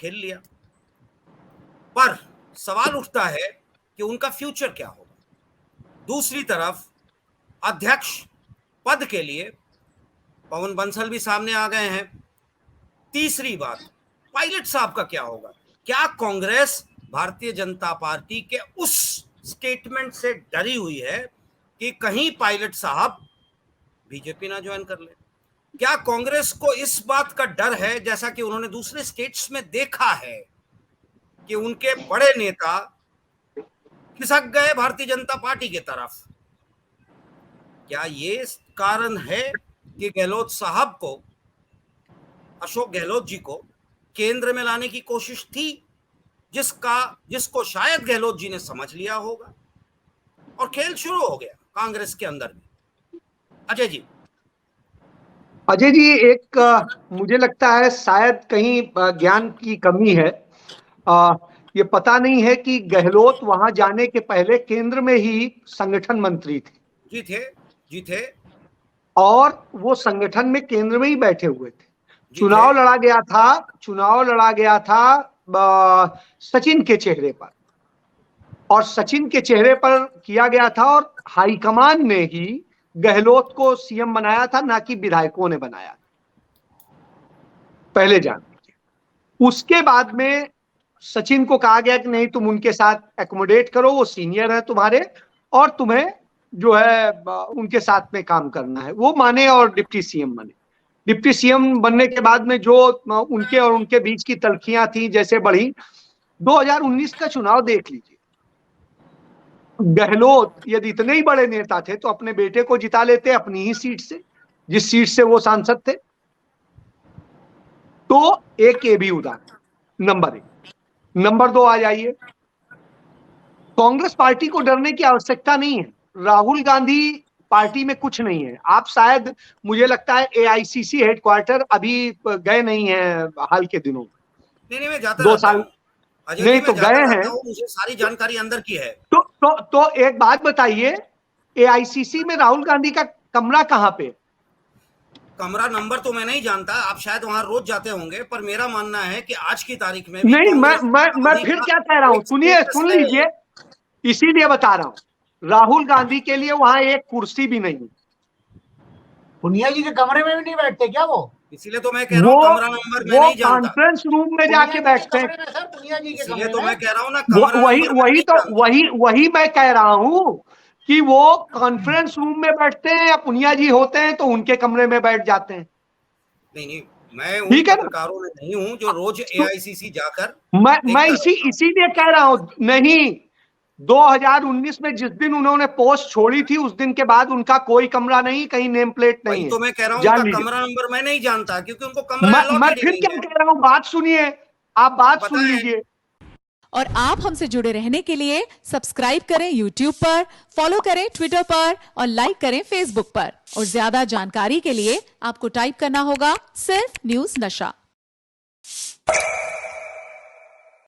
खेल लिया। पर सवाल उठता है कि उनका फ्यूचर क्या होगा। दूसरी तरफ अध्यक्ष पद के लिए पवन बंसल भी सामने आ गए हैं। तीसरी बात, पायलट साहब का क्या होगा? क्या कांग्रेस भारतीय जनता पार्टी के उस स्टेटमेंट से डरी हुई है कि कहीं पायलट साहब बीजेपी ना ज्वाइन कर ले? क्या कांग्रेस को इस बात का डर है, जैसा कि उन्होंने दूसरे स्टेट्स में देखा है, कि उनके बड़े नेता खिसक गए भारतीय जनता पार्टी की तरफ? क्या ये कारण है कि गहलोत साहब को, अशोक गहलोत जी को केंद्र में लाने की कोशिश थी, जिसको शायद गहलोत जी ने समझ लिया होगा और खेल शुरू हो गया कांग्रेस के अंदर भी? अजय जी। अजय जी, एक मुझे लगता है शायद कहीं ज्ञान की कमी है। ये पता नहीं है कि गहलोत वहां जाने के पहले केंद्र में ही संगठन मंत्री थे। जी थे। और वो संगठन में केंद्र में ही बैठे हुए थे। चुनाव लड़ा गया था सचिन के चेहरे पर, और सचिन के चेहरे पर किया गया था, और हाईकमान ने ही गहलोत को सीएम बनाया था, ना कि विधायकों ने बनाया था। पहले जान लीजिए। उसके बाद में सचिन को कहा गया कि नहीं, तुम उनके साथ एकोमोडेट करो, वो सीनियर है तुम्हारे, और तुम्हें जो है उनके साथ में काम करना है। वो माने और डिप्टी सीएम बने। डिप्टी सीएम बनने के बाद में जो उनके और उनके बीच की तल्खियां थी जैसे बढ़ी। 2019 का चुनाव देख लीजिए। गहलोत यदि इतने ही बड़े नेता थे तो अपने बेटे को जिता लेते अपनी ही सीट से, जिस सीट से वो सांसद थे। तो एक ये भी उदाहरण, नंबर 1। नंबर 2 आ जाइए। कांग्रेस पार्टी को डरने की आवश्यकता नहीं है। राहुल गांधी पार्टी में कुछ नहीं है। आप शायद, मुझे लगता है एआईसीसी हेडक्वार्टर अभी गए नहीं है हाल के दिनों में। नहीं, मैं जाता 2 रहता साल हूं। अजय नहीं जी, तो मैं जाता गए रहता हैं। हूं, मुझे सारी जानकारी अंदर की है। तो एक बात बताइए, एआईसीसी में राहुल गांधी का कमरा कहां पे? कमरा नंबर तो मैं नहीं जानता, आप शायद वहां रोज जाते होंगे, पर मेरा मानना है कि आज की तारीख में भी नहीं, कांग्रेस मैं फिर क्या कह रहा हूं, सुनिए, सुन लीजिए। इसीलिए बता रहा हूं, राहुल गांधी के लिए वहां एक कुर्सी भी नहीं। पुनिया जी के कमरे में भी नहीं बैठते क्या वो? इसीलिए तो मैं कह रहा हूं कमरा नंबर मैं नहीं जानता। कॉन्फ्रेंस रूम में जाके बैठते हैं। सर, पुनिया जी के इसीलिए कमरे तो में मैं कह रहा हूं ना, कमरा नंबर मैं नहीं जानता। वही मैं कह रहा हूं कि वो कॉन्फ्रेंस रूम में बैठते हैं, या पुनिया जी होते हैं तो उनके कमरे में बैठ जाते हैं। नहीं, मैं उन पत्रकारों में नहीं हूं जो रोज एआईसीसी जाकर मैं इसीलिए कह रहा हूं। नहीं, 2019 में जिस दिन उन्होंने पोस्ट छोड़ी थी, उस दिन के बाद उनका कोई कमरा नहीं, कहीं नेम प्लेट नहीं है। तो मैं कह रहा हूं उनका कमरा नंबर मैं नहीं जानता, क्योंकि उनको कमरा मैं अलॉटेड फिर नहीं क्या है। कह रहा हूं, बात सुनिए, आप बात सुन लीजिए। और आप हमसे जुड़े रहने के लिए सब्सक्राइब करें YouTube पर, फॉलो करें Twitter पर और लाइक करें Facebook पर। और ज्यादा जानकारी के लिए आपको टाइप करना होगा सिर्फ न्यूज़ नशा।